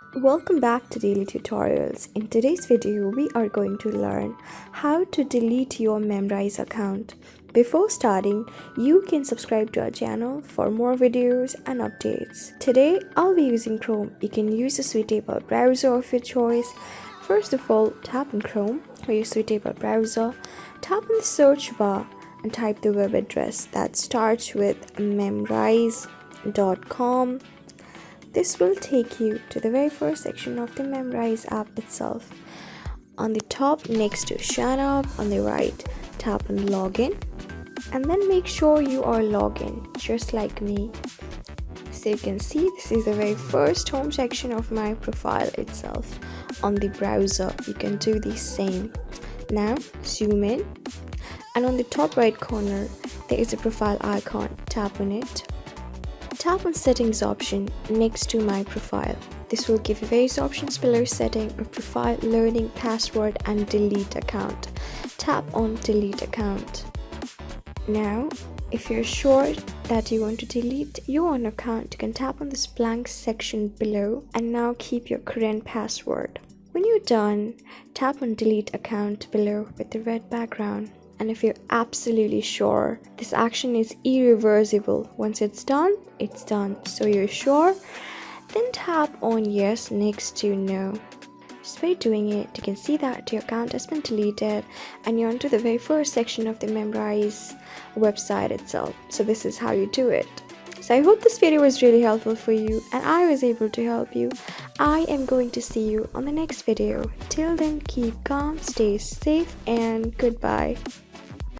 Welcome back to Daily Tutorials. In today's video, we are going to learn how to delete your Memrise account. Before starting, you can subscribe to our channel for more videos and updates. Today, I'll be using Chrome. You can use a suitable browser of your choice. First of all, tap on Chrome or your suitable browser. Tap on the search bar and type the web address that starts with memrise.com. This will take you to the very first section of the Memrise app itself. On the top next to Sign Up, on the right, tap on Login and then make sure you are logged in, just like me. So you can see this is the very first home section of my profile itself. On the browser, you can do the same. Now zoom in and on the top right corner, there is a profile icon. Tap on it. Tap on Settings option next to my profile. This will give you various options below: setting of profile, learning, password and delete account. Tap on Delete account. Now, if you're sure that you want to delete your own account, you can tap on this blank section below and now keep your current password. When you're done, tap on Delete account below with the red background. And if you're absolutely sure this action is irreversible, once it's done, it's done. So you're sure, then tap on Yes next to No. Just by doing it, you can see that your account has been deleted and you're onto the very first section of the Memrise website itself. So this is how you do it. So I hope this video was really helpful for you and I was able to help you. I am going to see you on the next video. Till then, keep calm, stay safe and goodbye.